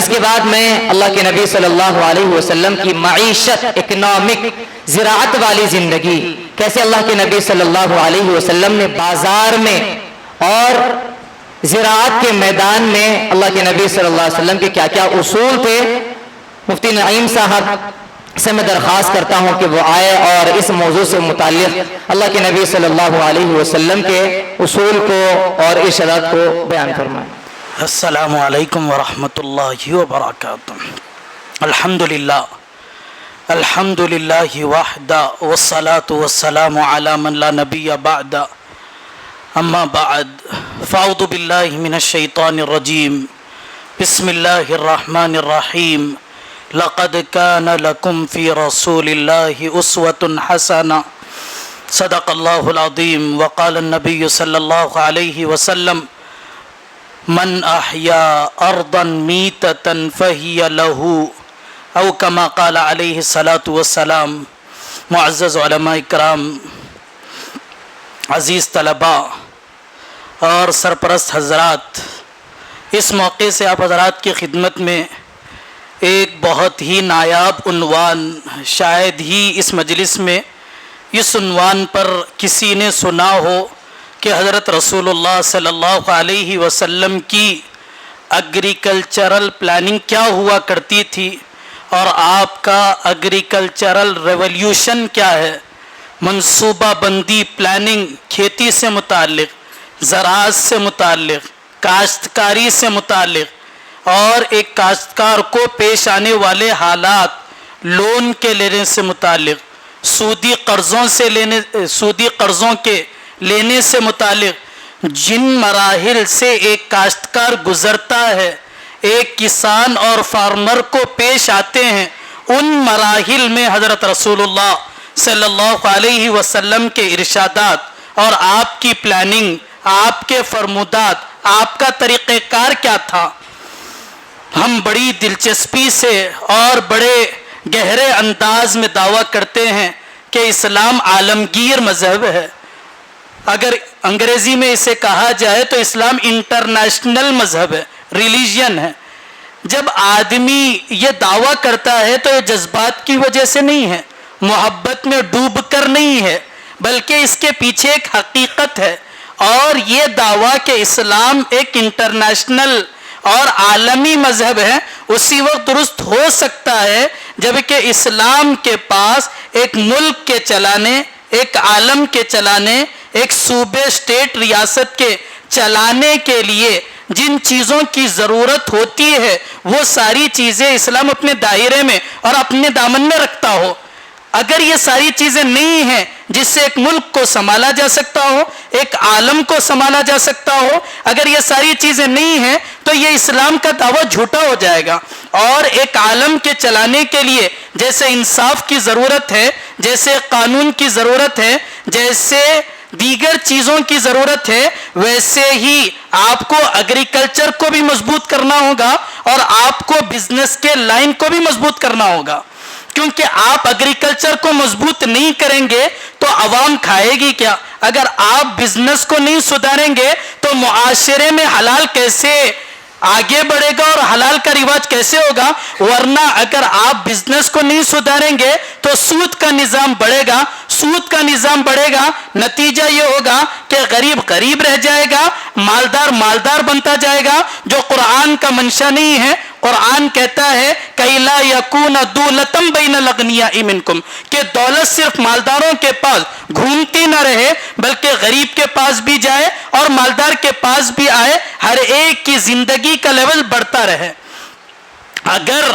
اس کے بعد میں اللہ کے نبی صلی اللہ علیہ وسلم کی معیشت، اکنامک، زراعت والی زندگی، کیسے اللہ کے نبی صلی اللہ علیہ وسلم نے بازار میں اور زراعت کے میدان میں اللہ کے نبی صلی اللہ علیہ وسلم کے کیا کیا اصول تھے، مفتی نعیم صاحب سے میں درخواست کرتا ہوں کہ وہ آئے اور اس موضوع سے متعلق اللہ کے نبی صلی اللہ علیہ وسلم کے اصول کو اور ارشادات کو بیان فرمائیں۔ السلام علیکم ورحمۃ اللہ وبرکاتہ۔ الحمدللہ وحدہ والصلاة والسلام علی من لا نبی بعد، اما بعد فاعوذ باللہ من الشیطان الرجیم، بسم اللہ الرحمن الرحیم، لقد كان لكم في رسول الله أسوة حسنة، صدق الله العظيم، وقال النبي صلى الله عليه وسلم من أحيا أرضا ميتة فهي له، أو كما قال عليه الصلاة والسلام۔ معزز علماء اکرام، عزیز طلباء اور سرپرست حضرات، اس موقع سے آپ حضرات کی خدمت میں ایک بہت ہی نایاب عنوان، شاید ہی اس مجلس میں اس عنوان پر کسی نے سنا ہو کہ حضرت رسول اللہ صلی اللہ علیہ وسلم کی ایگریکلچرل پلاننگ کیا ہوا کرتی تھی اور آپ کا ایگریکلچرل ریولیوشن کیا ہے، منصوبہ بندی، پلاننگ، کھیتی سے متعلق، زراعت سے متعلق، کاشتکاری سے متعلق اور ایک کاشتکار کو پیش آنے والے حالات، لون کے لینے سے متعلق، سودی قرضوں کے لینے سے متعلق جن مراحل سے ایک کاشتکار گزرتا ہے، ایک کسان اور فارمر کو پیش آتے ہیں، ان مراحل میں حضرت رسول اللہ صلی اللہ علیہ وسلم کے ارشادات اور آپ کی پلاننگ، آپ کے فرمودات، آپ کا طریقہ کار کیا تھا۔ ہم بڑی دلچسپی سے اور بڑے گہرے انداز میں دعویٰ کرتے ہیں کہ اسلام عالمگیر مذہب ہے۔ اگر انگریزی میں اسے کہا جائے تو اسلام انٹرنیشنل مذہب ہے، ریلیجن ہے۔ جب آدمی یہ دعویٰ کرتا ہے تو یہ جذبات کی وجہ سے نہیں ہے، محبت میں ڈوب کر نہیں ہے، بلکہ اس کے پیچھے ایک حقیقت ہے، اور یہ دعویٰ کہ اسلام ایک انٹرنیشنل اور عالمی مذہب ہے اسی وقت درست ہو سکتا ہے جبکہ اسلام کے پاس ایک ملک کے چلانے، ایک عالم کے چلانے، ایک صوبے، اسٹیٹ، ریاست کے چلانے کے لیے جن چیزوں کی ضرورت ہوتی ہے وہ ساری چیزیں اسلام اپنے دائرے میں اور اپنے دامن میں رکھتا ہو۔ اگر یہ ساری چیزیں نہیں ہیں جس سے ایک ملک کو سنبھالا جا سکتا ہو، ایک عالم کو سنبھالا جا سکتا ہو، اگر یہ ساری چیزیں نہیں ہیں تو یہ اسلام کا دعویٰ جھوٹا ہو جائے گا۔ اور ایک عالم کے چلانے کے لیے جیسے انصاف کی ضرورت ہے، جیسے قانون کی ضرورت ہے، جیسے دیگر چیزوں کی ضرورت ہے، ویسے ہی آپ کو ایگریکلچر کو بھی مضبوط کرنا ہوگا اور آپ کو بزنس کے لائن کو بھی مضبوط کرنا ہوگا، کیونکہ آپ ایگریکلچر کو مضبوط نہیں کریں گے تو عوام کھائے گی کیا؟ اگر آپ بزنس کو نہیں سدھاریں گے تو معاشرے میں حلال کیسے آگے بڑھے گا اور حلال کا رواج کیسے ہوگا؟ ورنہ اگر آپ بزنس کو نہیں سدھاریں گے تو سود کا نظام بڑھے گا، سود کا نظام بڑھے گا، نتیجہ یہ ہوگا کہ غریب غریب رہ جائے گا، مالدار مالدار بنتا جائے گا، جو قرآن کا منشا نہیں ہے۔ قرآن کہتا ہے کہ لا یکون دولۃ بین الاغنیاء منکم، کہ دولت صرف مالداروں کے پاس گھومتی نہ رہے بلکہ غریب کے پاس بھی جائے اور مالدار کے پاس بھی آئے، ہر ایک کی زندگی کا لیول بڑھتا رہے۔ اگر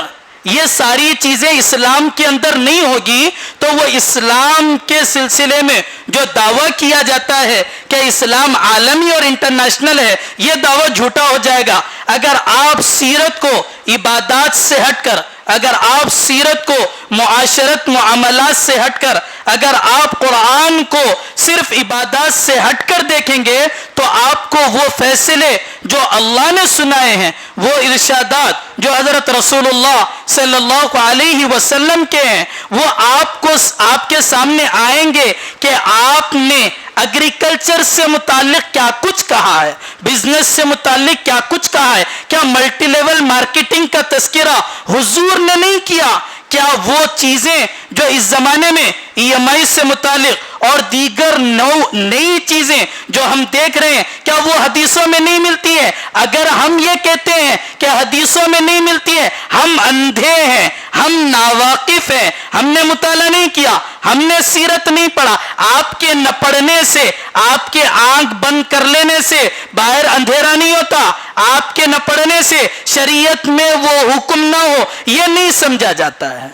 یہ ساری چیزیں اسلام کے اندر نہیں ہوگی تو وہ اسلام کے سلسلے میں جو دعویٰ کیا جاتا ہے کہ اسلام عالمی اور انٹرنیشنل ہے، یہ دعویٰ جھوٹا ہو جائے گا۔ اگر آپ سیرت کو عبادات سے ہٹ کر، اگر آپ سیرت کو معاشرت معاملات سے ہٹ کر اگر آپ قرآن کو صرف عبادات سے ہٹ کر دیکھیں گے تو آپ کو وہ فیصلے جو اللہ نے سنائے ہیں، وہ ارشادات جو حضرت رسول اللہ صلی اللہ علیہ وسلم کے ہیں، وہ آپ کے سامنے آئیں گے کہ آپ نے ایگریکلچر سے متعلق کیا کچھ کہا ہے، بزنس سے متعلق کیا کچھ کہا ہے، کیا ملٹی لیول مارکیٹنگ کا تذکرہ حضور نے نہیں کیا؟ کیا وہ چیزیں جو اس زمانے میں ای ایم آئی سے متعلق اور دیگر نئی چیزیں جو ہم دیکھ رہے ہیں، کیا وہ حدیثوں میں نہیں ملتی ہے؟ اگر ہم یہ کہتے ہیں کہ حدیثوں میں نہیں ملتی ہے، ہم اندھے ہیں، ہم ناواقف ہیں، ہم نے مطالعہ نہیں کیا، ہم نے سیرت نہیں پڑھا۔ آپ کے نہ پڑھنے سے، آپ کے آنکھ بند کر لینے سے باہر اندھیرا نہیں ہوتا، آپ کے نہ پڑھنے سے شریعت میں وہ حکم نہ ہو، یہ نہیں سمجھا جاتا ہے۔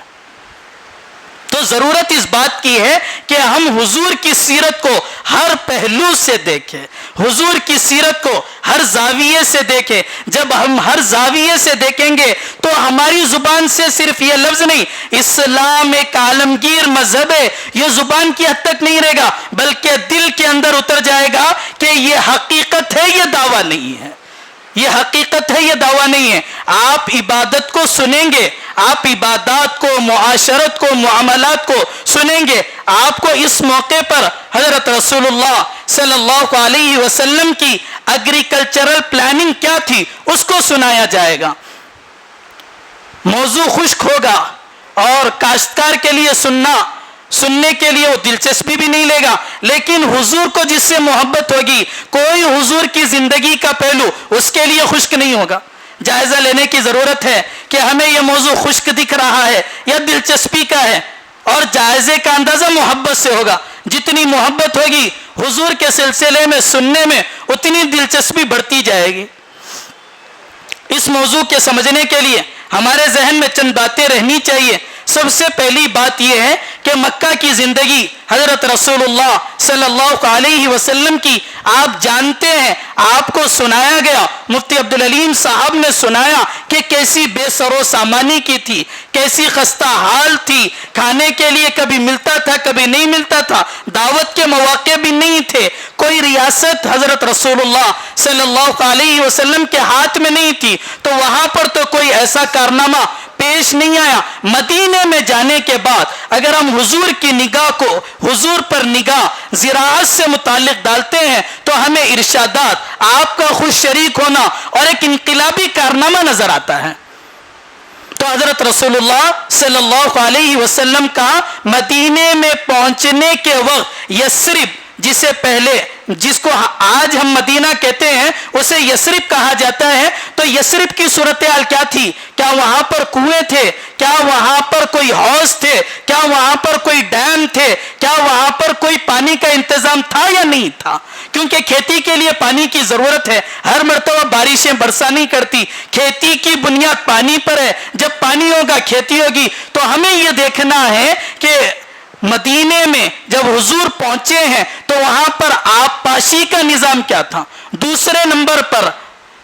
تو ضرورت اس بات کی ہے کہ ہم حضور کی سیرت کو ہر پہلو سے دیکھیں، حضور کی سیرت کو ہر زاویے سے دیکھیں۔ جب ہم ہر زاویے سے دیکھیں گے تو ہماری زبان سے صرف یہ لفظ نہیں، اسلام ایک عالمگیر مذہب ہے، یہ زبان کی حد تک نہیں رہے گا، بلکہ دل کے اندر اتر جائے گا کہ یہ حقیقت ہے، یہ دعویٰ نہیں ہے، یہ حقیقت ہے، یہ دعویٰ نہیں ہے۔ آپ عبادت کو سنیں گے، آپ عبادات کو، معاشرت کو، معاملات کو سنیں گے، آپ کو اس موقع پر حضرت رسول اللہ صلی اللہ علیہ وسلم کی ایگریکلچرل پلاننگ کیا تھی اس کو سنایا جائے گا۔ موضوع خشک ہوگا اور کاشتکار کے لیے سننے کے لیے وہ دلچسپی بھی نہیں لے گا، لیکن حضور کو جس سے محبت ہوگی، کوئی حضور کی زندگی کا پہلو اس کے لیے خشک نہیں ہوگا۔ جائزہ لینے کی ضرورت ہے کہ ہمیں یہ موضوع خشک دکھ رہا ہے یا دلچسپی کا ہے، اور جائزے کا اندازہ محبت سے ہوگا۔ جتنی محبت ہوگی حضور کے سلسلے میں سننے میں، اتنی دلچسپی بڑھتی جائے گی۔ اس موضوع کے سمجھنے کے لیے ہمارے ذہن میں چند باتیں رہنی چاہیے۔ سب سے پہلی بات یہ ہے کہ مکہ کی زندگی حضرت رسول اللہ صلی اللہ علیہ وسلم کی آپ جانتے ہیں، آپ کو سنایا گیا، مفتی عبدالعلیم صاحب نے سنایا کہ کیسی بے سر و سامانی کی تھی، کیسی خستہ حال تھی، کھانے کے لیے کبھی ملتا تھا کبھی نہیں ملتا تھا، دعوت کے مواقع بھی نہیں تھے، کوئی ریاست حضرت رسول اللہ صلی اللہ علیہ وسلم کے ہاتھ میں نہیں تھی، تو وہاں پر تو کوئی ایسا کارنامہ پیش نہیں آیا۔ مدینے میں جانے کے بعد اگر ہم حضور کی نگاہ کو، حضور پر نگاہ زراعت سے متعلق ڈالتے ہیں تو ہمیں ارشادات، آپ کا خود شریک ہونا اور ایک انقلابی کارنامہ نظر آتا ہے۔ تو حضرت رسول اللہ صلی اللہ علیہ وسلم کا مدینے میں پہنچنے کے وقت یثرب، جسے پہلے جس کو آج ہم مدینہ کہتے ہیں اسے یثرب کہا جاتا ہے، تو یثرب کی صورتحال کیا تھی؟ کیا وہاں پر کنویں تھے؟ کیا وہاں پر کوئی حوض تھے؟ کیا وہاں پر کوئی ڈیم تھے؟ کیا وہاں پر کوئی پانی کا انتظام تھا یا نہیں تھا؟ کیونکہ کھیتی کے لیے پانی کی ضرورت ہے، ہر مرتبہ بارشیں برسا نہیں کرتی، کھیتی کی بنیاد پانی پر ہے، جب پانی ہوگا کھیتی ہوگی۔ تو ہمیں یہ دیکھنا ہے کہ مدینے میں جب حضور پہنچے ہیں تو وہاں پر آب پاشی کا نظام کیا تھا؟ دوسرے نمبر پر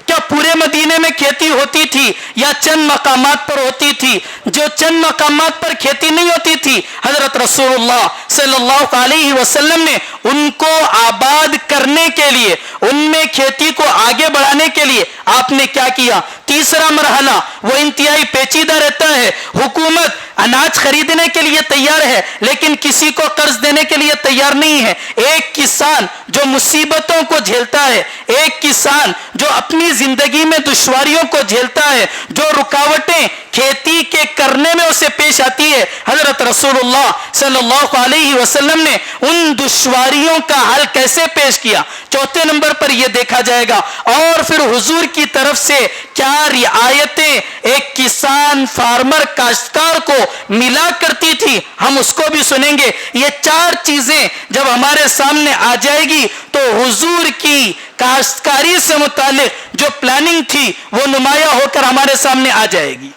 کیا پورے مدینے میں کھیتی ہوتی تھی یا چند مقامات پر ہوتی تھی؟ جو چند مقامات پر کھیتی نہیں ہوتی تھی، حضرت رسول اللہ صلی اللہ علیہ وسلم نے ان کو آباد کرنے کے لیے، ان میں کھیتی کو آگے بڑھانے کے لیے آپ نے کیا کیا؟ تیسرا مرحلہ وہ انتہائی پیچیدہ رہتا ہے۔ حکومت اناج خریدنے کے لیے تیار ہے لیکن کسی کو قرض دینے کے لیے تیار نہیں ہے۔ ایک کسان جو مصیبتوں کو جھیلتا ہے، ایک کسان جو اپنی زندگی میں دشواریوں کو جھیلتا ہے، جو رکاوٹیں کھیتی کے کرنے میں اسے پیش آتی ہے، حضرت رسول اللہ صلی اللہ علیہ وسلم نے ان دشواریوں کا حل کیسے پیش کیا؟ چوتھے نمبر پر یہ دیکھا جائے گا۔ اور پھر حضور کی طرف سے کیا رعایتیں ایک کسان، فارمر، کاشتکار کو ملا کرتی تھی، ہم اس کو بھی سنیں گے۔ یہ چار چیزیں جب ہمارے سامنے آ جائے گی تو حضور کی کاشتکاری سے متعلق جو پلاننگ تھی وہ نمایاں ہو کر ہمارے سامنے آ جائے گی۔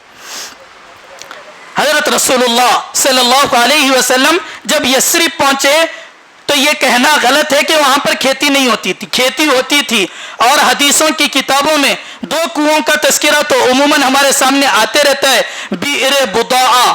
حضرت رسول اللہ صلی اللہ علیہ وسلم جب یثرب پہنچے تو یہ کہنا غلط ہے کہ وہاں پر کھیتی نہیں ہوتی تھی، کھیتی ہوتی تھی، اور حدیثوں کی کتابوں میں دو کنووں کا تذکرہ تو عموماً ہمارے سامنے آتے رہتا ہے، بئر بضاعہ،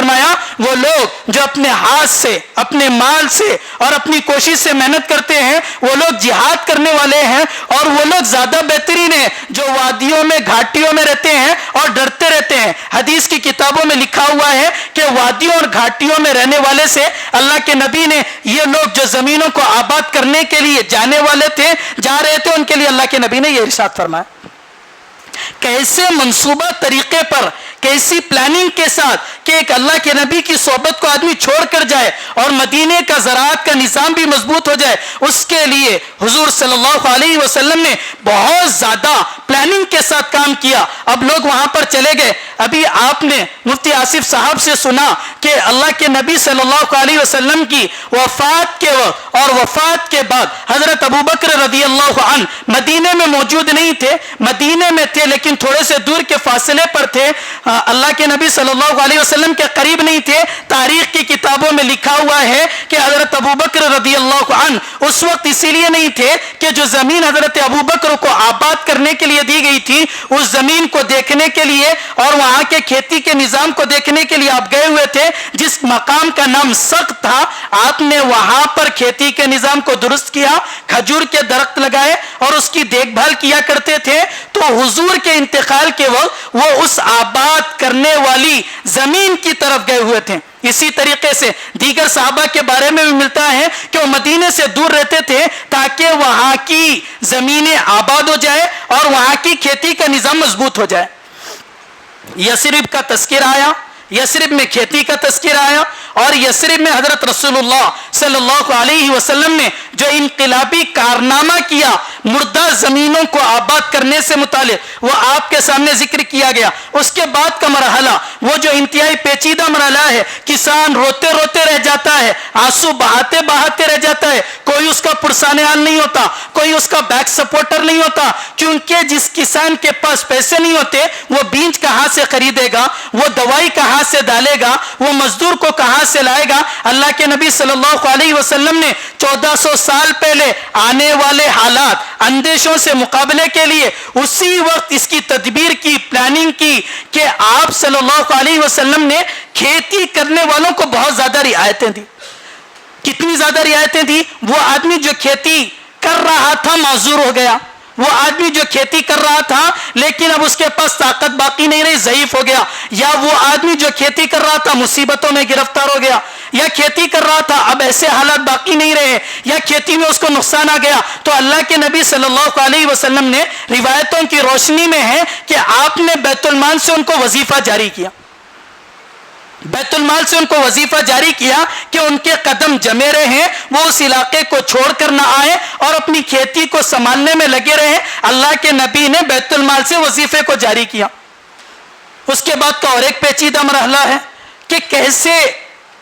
فرمایا وہ لوگ جو اپنے ہاتھ سے اپنے مال سے اور اپنی کوشش سے محنت کرتے ہیں وہ لوگ جہاد کرنے والے ہیں اور وہ لوگ زیادہ بہترین ہیں جو وادیوں میں گھاٹیوں میں رہتے ہیں اور ڈرتے رہتے ہیں. حدیث کی کتابوں میں لکھا ہوا ہے کہ وادیوں اور گھاٹیوں میں رہنے والے سے اللہ کے نبی نے یہ لوگ جو زمینوں کو آباد کرنے کے لیے جانے والے تھے جا رہے تھے ان کے لیے اللہ کے نبی نے یہ ارشاد فرمایا. کیسے منصوبہ طریقے پر کیسی پلاننگ کے ساتھ کہ ایک اللہ کے نبی کی صحبت کو آدمی چھوڑ کر جائے اور مدینے کا زراعت کا نظام بھی مضبوط ہو جائے. اس کے لیے حضور صلی اللہ علیہ وسلم نے بہت زیادہ پلاننگ کے ساتھ کام کیا. اب لوگ وہاں پر چلے گئے. ابھی آپ نے مفتی آصف صاحب سے سنا کہ اللہ کے نبی صلی اللہ علیہ وسلم کی وفات کے وقت اور وفات کے بعد حضرت ابوبکر رضی اللہ عنہ مدینے میں موجود نہیں تھے. مدینے میں تھے لیکن تھوڑے سے دور کے فاصلے پر تھے. اللہ کے نبی صلی اللہ علیہ وسلم کے قریب نہیں تھے. تاریخ کی کتابوں میں لکھا ہوا ہے کہ حضرت ابوبکر رضی اللہ عنہ اس وقت اسی لیے نہیں تھے کہ جو زمین حضرت ابوبکر کو آباد کرنے کے لیے دی گئی تھی اس زمین کو دیکھنے کے لیے اور وہاں کے کھیتی کے نظام کو دیکھنے کے لیے آپ گئے ہوئے تھے. جس مقام کا نام سخت تھا آپ نے وہاں پر کھیتی کے نظام کو درست کیا, کھجور کے درخت لگائے اور اس کی دیکھ بھال کیا کرتے تھے. تو حضور کے انتقال کے وقت وہ اس آباد کرنے والی زمین کی طرف گئے ہوئے تھے. اسی طریقے سے دیگر صحابہ کے بارے میں بھی ملتا ہے کہ وہ مدینے سے دور رہتے تھے تاکہ وہاں کی زمینیں آباد ہو جائے اور وہاں کی کھیتی کا نظام مضبوط ہو جائے. یثرب کا تذکرہ آیا, یثرب میں کھیتی کا تذکرہ آیا اور یثرب میں حضرت رسول اللہ صلی اللہ علیہ وسلم نے جو انقلابی کارنامہ کیا مردہ زمینوں کو آباد کرنے سے متعلق وہ آپ کے سامنے ذکر کیا گیا. اس کے بعد کا مرحلہ وہ جو انتہائی پیچیدہ مرحلہ ہے, کسان روتے روتے رہ جاتا ہے, آنسو بہاتے بہاتے رہ جاتا ہے, کوئی اس کا پرسان حال نہیں ہوتا, کوئی اس کا بیک سپورٹر نہیں ہوتا, کیونکہ جس کسان کے پاس پیسے نہیں ہوتے وہ بیج کہاں سے خریدے گا, وہ دوائی کہاں سے ڈالے گا, وہ مزدور کو کہاں سے لائے گا. اللہ کے نبی صلی اللہ علیہ وسلم نے 1400 سال پہلے آنے والے حالات اندیشوں سے مقابلے کے لیے اسی وقت اس کی تدبیر کی, پلاننگ کی کہ آپ صلی اللہ علیہ وسلم نے کھیتی کرنے والوں کو بہت زیادہ رعایتیں دی. کتنی زیادہ رعایتیں دی؟ وہ آدمی جو کھیتی کر رہا تھا معذور ہو گیا, وہ آدمی جو کھیتی کر رہا تھا لیکن اب اس کے پاس طاقت باقی نہیں رہی, ضعیف ہو گیا, یا وہ آدمی جو کھیتی کر رہا تھا مصیبتوں میں گرفتار ہو گیا, یا کھیتی کر رہا تھا اب ایسے حالات باقی نہیں رہے, یا کھیتی میں اس کو نقصان آ گیا. تو اللہ کے نبی صلی اللہ علیہ وسلم نے روایتوں کی روشنی میں ہے کہ آپ نے بیت المال سے ان کو وظیفہ جاری کیا, بیت المال سے ان کو وظیفہ جاری کیا کہ ان کے قدم جمے رہیں, وہ اس علاقے کو چھوڑ کر نہ آئے اور اپنی کھیتی کو سنبھالنے میں لگے رہیں. اللہ کے نبی نے بیت المال سے وظیفے کو جاری کیا. اس کے بعد کا اور ایک پیچیدہ مرحلہ ہے کہ کیسے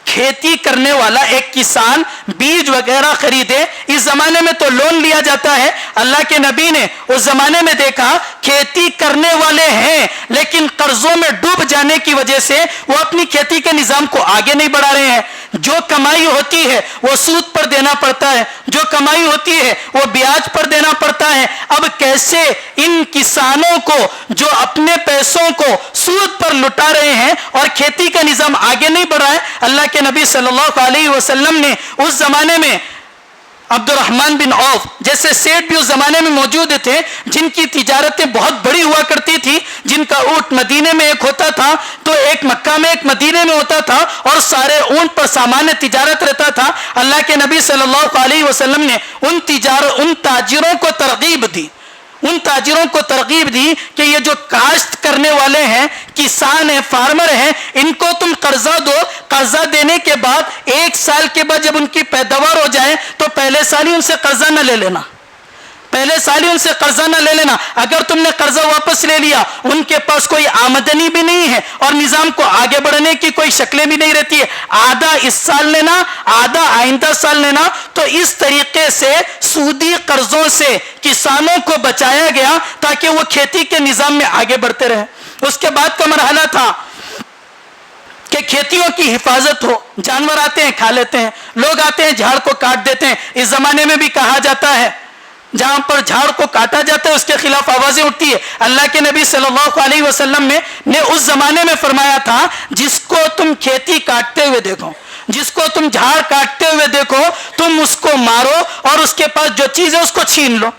کھیتی کرنے والا ایک کسان بیج وغیرہ خریدے. اس زمانے میں تو لون لیا جاتا ہے. اللہ کے نبی نے اس زمانے میں دیکھا کھیتی کرنے والے ہیں لیکن قرضوں میں ڈوب جانے کی وجہ سے وہ اپنی کھیتی کے نظام کو آگے نہیں بڑھا رہے ہیں. جو کمائی ہوتی ہے وہ سود پر دینا پڑتا ہے, جو کمائی ہوتی ہے وہ بیاج پر دینا پڑتا ہے. اب کیسے ان کسانوں کو جو اپنے پیسوں کو سود پر لٹا رہے ہیں اور کھیتی کا نظام آگے نہیں بڑھا ہے, اللہ کے نبی صلی اللہ علیہ وسلم نے اس زمانے میں عبد الرحمن بن عوف جیسے سیٹ بھی اس زمانے میں موجود تھے جن کی تجارتیں بہت بڑی ہوا کرتی تھی, جن کا اونٹ مدینے میں ایک ہوتا تھا تو ایک مکہ میں ایک مدینے میں ہوتا تھا اور سارے اونٹ پر سامان تجارت رہتا تھا. اللہ کے نبی صلی اللہ علیہ وسلم نے ان تاجروں کو ترغیب دی, ان تاجروں کو ترغیب دی کہ یہ جو کاشت کرنے والے ہیں, کسان ہیں, فارمر ہیں, ان کو تم قرضہ دو. قرضہ دینے کے بعد 1 سال کے بعد جب ان کی پیداوار ہو جائے تو پہلے سال ہی ان سے قرضہ نہ لے لینا, پہلے سال ہی ان سے قرضہ نہ لے لینا. اگر تم نے قرضہ واپس لے لیا, ان کے پاس کوئی آمدنی بھی نہیں ہے اور نظام کو آگے بڑھنے کی کوئی شکلیں بھی نہیں رہتی ہے, آدھا اس سال لینا آدھا آئندہ سال لینا. تو اس طریقے سے سودی قرضوں سے کسانوں کو بچایا گیا تاکہ وہ کھیتی کے نظام میں آگے بڑھتے رہیں. اس کے بعد کا مرحلہ تھا کہ کھیتیوں کی حفاظت ہو. جانور آتے ہیں کھا لیتے ہیں, لوگ آتے ہیں جھاڑ کو کاٹ دیتے ہیں. اس زمانے میں بھی کہا جاتا ہے جہاں پر جھاڑ کو کاٹا جاتا ہے اس کے خلاف آوازیں اٹھتی ہے. اللہ کے نبی صلی اللہ علیہ وسلم نے اس زمانے میں فرمایا تھا جس کو تم کھیتی کاٹتے ہوئے دیکھو, جس کو تم جھاڑ کاٹتے ہوئے دیکھو, تم اس کو مارو اور اس کے پاس جو چیز ہے اس کو چھین لو,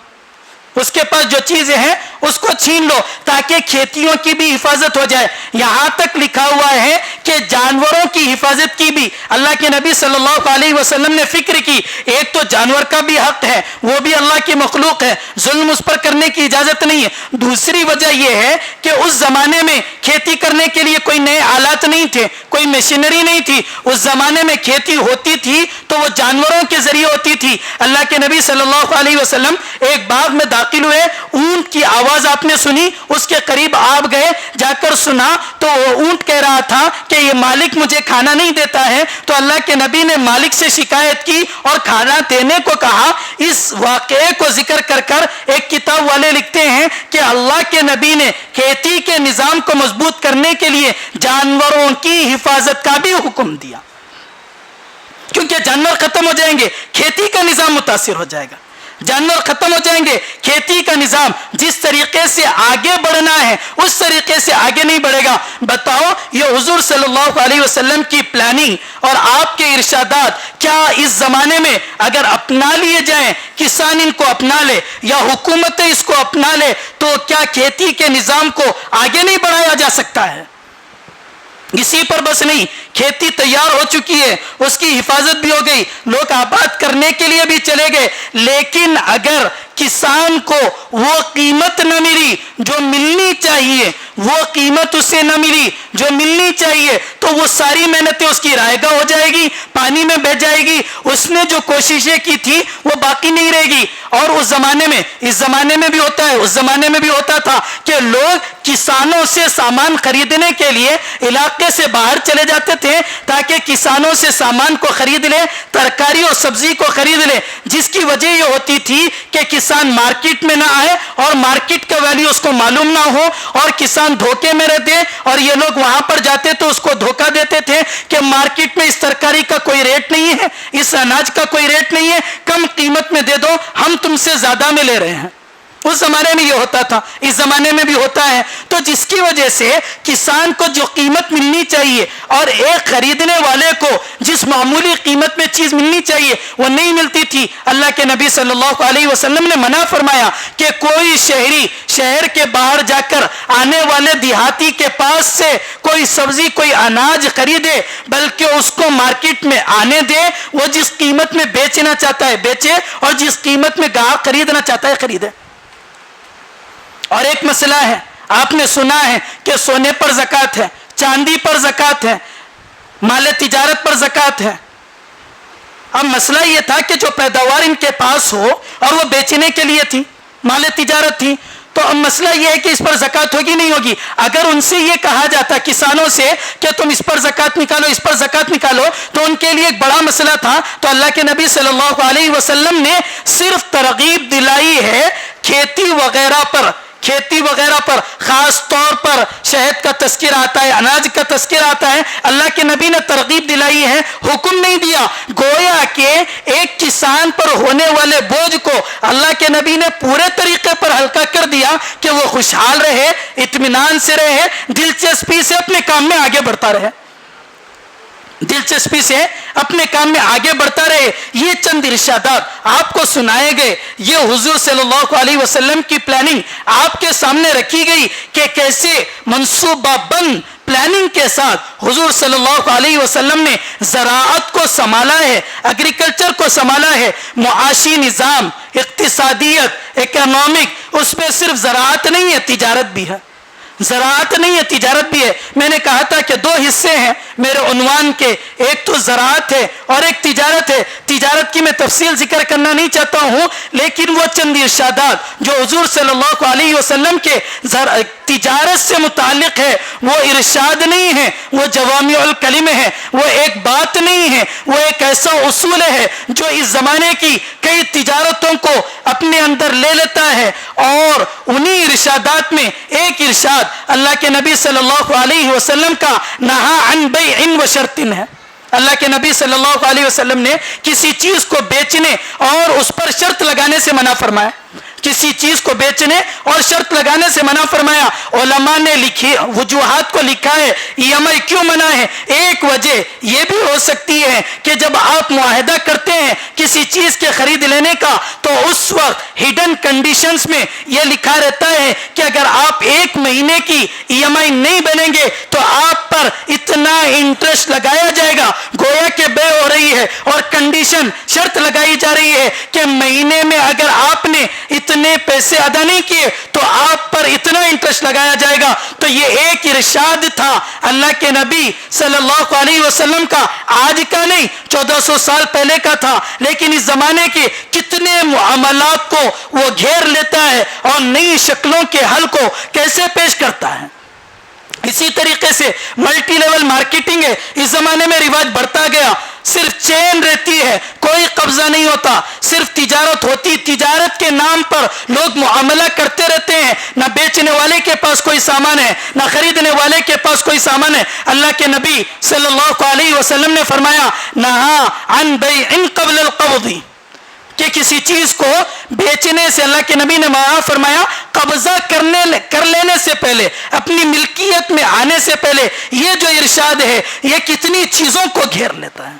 اس کے پاس جو چیزیں ہیں اس کو چھین لو تاکہ کھیتیوں کی بھی حفاظت ہو جائے. یہاں تک لکھا ہوا ہے کہ جانوروں کی حفاظت کی بھی اللہ کے نبی صلی اللہ علیہ وسلم نے فکر کی. ایک تو جانور کا بھی حق ہے, وہ بھی اللہ کی مخلوق ہے, ظلم اس پر کرنے کی اجازت نہیں ہے. دوسری وجہ یہ ہے کہ اس زمانے میں کھیتی کرنے کے لیے کوئی نئے آلات نہیں تھے, کوئی مشینری نہیں تھی. اس زمانے میں کھیتی ہوتی تھی تو وہ جانوروں کے ذریعے ہوتی تھی. اللہ کے نبی صلی اللہ علیہ وسلم ایک باغ میں داخل ہوئے, اونٹ کی آواز آپ نے سنی, اس کے قریب آپ گئے, جا کر سنا تو وہ اونٹ کہہ رہا تھا کہ یہ مالک مجھے کھانا نہیں دیتا ہے. تو اللہ کے نبی نے مالک سے شکایت کی اور کھانا دینے کو کہا. اس واقعے کو ذکر کر کر ایک کتاب والے لکھتے ہیں کہ اللہ کے نبی نے کھیتی کے نظام کو مضبوط کرنے کے لیے جانوروں کی حفاظت کا بھی حکم دیا, کیونکہ جانور ختم ہو جائیں گے کھیتی کا نظام متاثر ہو جائے گا. جانور ختم ہو جائیں گے کھیتی کا نظام جس طریقے سے آگے بڑھنا ہے اس طریقے سے آگے نہیں بڑھے گا. بتاؤ یہ حضور صلی اللہ علیہ وسلم کی پلاننگ اور آپ کے ارشادات کیا اس زمانے میں اگر اپنا لیے جائیں, کسان ان کو اپنا لے یا حکومت اس کو اپنا لے, تو کیا کھیتی کے نظام کو آگے نہیں بڑھایا جا سکتا ہے؟ اسی پر بس نہیں, کھیتی تیار ہو چکی ہے, اس کی حفاظت بھی ہو گئی, لوگ آباد کرنے کے لیے بھی چلے گئے, لیکن اگر کسان کو وہ قیمت نہ ملی جو ملنی چاہیے, وہ قیمت اسے نہ ملی جو ملنی چاہیے, تو وہ ساری محنتیں اس کی رائے گاہ ہو جائے گی, پانی میں بہ جائے گی. اس نے جو کوششیں کی تھی وہ باقی نہیں رہے گی. اور اس زمانے میں, اس زمانے میں بھی ہوتا ہے, اس زمانے میں بھی ہوتا تھا کہ لوگ کسانوں سے سامان خریدنے کے لیے علاقے سے باہر چلے جاتے تھے تاکہ کسانوں سے سامان کو خرید لے, ترکاری اور سبزی کو خرید لے, جس کی وجہ یہ ہوتی تھی کہ کسان مارکیٹ میں نہ آئے اور مارکیٹ کا ویلیو اس کو معلوم نہ ہو, اور کسان دھوکے میں رہتے, اور یہ لوگ وہاں پر جاتے تو اس کو دھوکہ دیتے تھے کہ مارکیٹ میں اس ترکاری کا کوئی ریٹ نہیں ہے, اس اناج کا کوئی ریٹ نہیں ہے, کم قیمت میں دے دو, ہم تم سے زیادہ میں لے رہے ہیں. اس زمانے میں یہ ہوتا تھا, اس زمانے میں بھی ہوتا ہے. تو جس کی وجہ سے کسان کو جو قیمت ملنی چاہیے اور ایک خریدنے والے کو جس معمولی قیمت میں چیز ملنی چاہیے وہ نہیں ملتی تھی. اللہ کے نبی صلی اللہ علیہ وسلم نے منع فرمایا کہ کوئی شہری شہر کے باہر جا کر آنے والے دیہاتی کے پاس سے کوئی سبزی کوئی اناج خریدے, بلکہ اس کو مارکیٹ میں آنے دے, وہ جس قیمت میں بیچنا چاہتا ہے بیچے اور جس قیمت میں گاہک خریدنا چاہتا ہے خریدے. اور ایک مسئلہ ہے, آپ نے سنا ہے کہ سونے پر زکوٰۃ ہے, چاندی پر زکوٰۃ ہے, مال تجارت پر زکوٰۃ ہے. اب مسئلہ یہ تھا کہ جو پیداوار ان کے پاس ہو اور وہ بیچنے کے لیے تھی, مال تجارت تھی, تو اب مسئلہ یہ ہے کہ اس پر زکوٰۃ ہوگی نہیں ہوگی. اگر ان سے یہ کہا جاتا کسانوں سے کہ تم اس پر زکوٰۃ نکالو, اس پر زکوٰۃ نکالو, تو ان کے لیے ایک بڑا مسئلہ تھا. تو اللہ کے نبی صلی اللہ علیہ وسلم نے صرف ترغیب دلائی ہے کھیتی وغیرہ پر, کھیتی وغیرہ پر, خاص طور پر شہد کا تذکرہ آتا ہے, اناج کا تذکرہ آتا ہے. اللہ کے نبی نے ترغیب دلائی ہے, حکم نہیں دیا. گویا کہ ایک کسان پر ہونے والے بوجھ کو اللہ کے نبی نے پورے طریقے پر ہلکا کر دیا کہ وہ خوشحال رہے, اطمینان سے رہے, دلچسپی سے اپنے کام میں آگے بڑھتا رہے, دلچسپی سے اپنے کام میں آگے بڑھتا رہے. یہ چند ارشادات آپ کو سنائے گئے, یہ حضور صلی اللہ علیہ وسلم کی پلاننگ آپ کے سامنے رکھی گئی کہ کیسے منصوبہ بند پلاننگ کے ساتھ حضور صلی اللہ علیہ وسلم نے زراعت کو سنبھالا ہے, ایگریکلچر کو سنبھالا ہے. معاشی نظام, اقتصادیت, اکنامک, اس میں صرف زراعت نہیں ہے, تجارت بھی ہے. زراعت نہیں ہے, تجارت بھی ہے. میں نے کہا تھا کہ دو حصے ہیں میرے عنوان کے, ایک تو زراعت ہے اور ایک تجارت ہے. تجارت کی میں تفصیل ذکر کرنا نہیں چاہتا ہوں, لیکن وہ چند ارشادات جو حضور صلی اللہ علیہ وسلم کے تجارت سے متعلق ہے وہ ارشاد نہیں ہے, وہ جوامع الکلم ہے, وہ ایک بات نہیں ہے, وہ ایک ایسا اصول ہے جو اس زمانے کی کئی تجارتوں کو اپنے اندر لے لیتا ہے. اور انہی ارشادات میں ایک ارشاد اللہ کے نبی صلی اللہ علیہ وسلم کا نہا عن بیع و شرط ہے. اللہ کے نبی صلی اللہ علیہ وسلم نے کسی چیز کو بیچنے اور اس پر شرط لگانے سے منع فرمایا. کسی چیز کو بیچنے اور شرط لگانے سے منع فرمایا. علماء نے لکھی وجوہات کو لکھا ہے ای ایم آئی کیوں منع ہے. ایک وجہ یہ بھی ہو سکتی ہے کہ جب آپ معاہدہ کرتے ہیں کسی چیز کے خرید لینے کا تو اس وقت ہڈن کنڈیشنز میں یہ لکھا رہتا ہے کہ اگر آپ 1 مہینے کی ای ایم آئی نہیں بنیں گے تو آپ پر اتنا انٹرسٹ لگایا جائے گا. گویا کہ بے ہو رہی ہے اور کنڈیشن شرط لگائی جا رہی ہے کہ مہینے میں اگر آپ نے اتنے پیسے ادا نہیں کیے تو آپ پر اتنا انٹرسٹ لگایا جائے گا. تو یہ ایک ارشاد تھا اللہ کے نبی صلی اللہ علیہ وسلم کا, آج کا نہیں 1400 سال پہلے کا تھا. لیکن اس زمانے کے کتنے معاملات کو وہ گھیر لیتا ہے اور نئی شکلوں کے حل کو کیسے پیش کرتا ہے. اسی طریقے سے ملٹی لیول مارکیٹنگ ہے, اس زمانے میں رواج بڑھتا گیا. صرف چین رہتی ہے, کوئی قبضہ نہیں ہوتا, صرف تجارت ہوتی. تجارت کے نام پر لوگ معاملہ کرتے رہتے ہیں, نہ بیچنے والے کے پاس کوئی سامان ہے نہ خریدنے والے کے پاس کوئی سامان ہے. اللہ کے نبی صلی اللہ علیہ وسلم نے فرمایا نہا عن بیع قبل القبض, کہ کسی چیز کو بیچنے سے اللہ کے نبی نے منع فرمایا قبضہ کر لینے سے پہلے, اپنی ملکیت میں آنے سے پہلے. یہ جو ارشاد ہے یہ کتنی چیزوں کو گھیر لیتا ہے.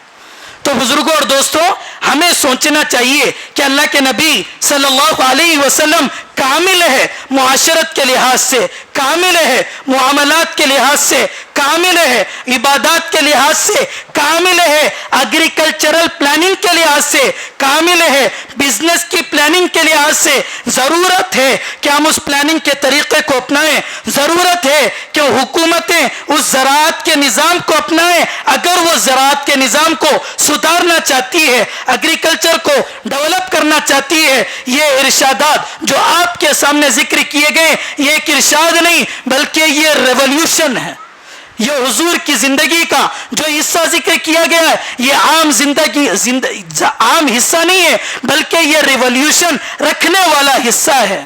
تو بزرگوں اور دوستوں, ہمیں سوچنا چاہیے کہ اللہ کے نبی صلی اللہ علیہ وسلم کامل ہے, معاشرت کے لحاظ سے کامل ہے, معاملات کے لحاظ سے کامل ہے, عبادات کے لحاظ سے کامل ہے, ایگریکلچرل پلاننگ کے لحاظ سے کامل ہے, بزنس کی پلاننگ کے لحاظ سے. ضرورت ہے کہ ہم اس پلاننگ کے طریقے کو اپنائیں. ضرورت ہے کہ حکومتیں اس زراعت کے نظام کو اپنائیں. اگر وہ زراعت کے نظام کو سدھارنا چاہتی ہے, ایگریکلچر کو ڈیولپ کرنا چاہتی ہے, یہ ارشادات جو آپ کے سامنے ذکر کیے گئے یہ ایک ارشاد نہیں بلکہ یہ ریولوشن ہے. یہ حضور کی زندگی کا جو حصہ ذکر کیا گیا ہے یہ عام حصہ نہیں ہے بلکہ یہ ریولوشن رکھنے والا حصہ ہے.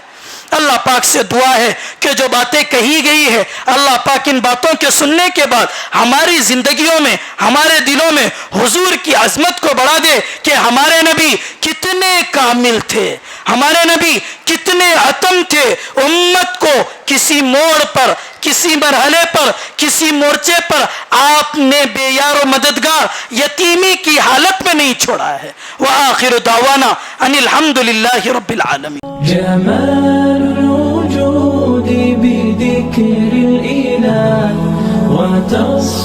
اللہ پاک سے دعا ہے کہ جو باتیں کہی گئی ہے اللہ پاک ان باتوں کے سننے کے بعد ہماری زندگیوں میں, ہمارے دلوں میں حضور کی عظمت کو بڑھا دے کہ ہمارے نبی کتنے کامل تھے, ہمارے نبی کتنے اتم تھے. امت کو کسی موڑ پر, کسی مرحلے پر, کسی مورچے پر آپ نے بے یار و مددگار یتیمی کی حالت میں نہیں چھوڑا ہے. وآخر دعوانا ان الحمدللہ رب العالمین. جمال الوجود بذكر الإله وتصف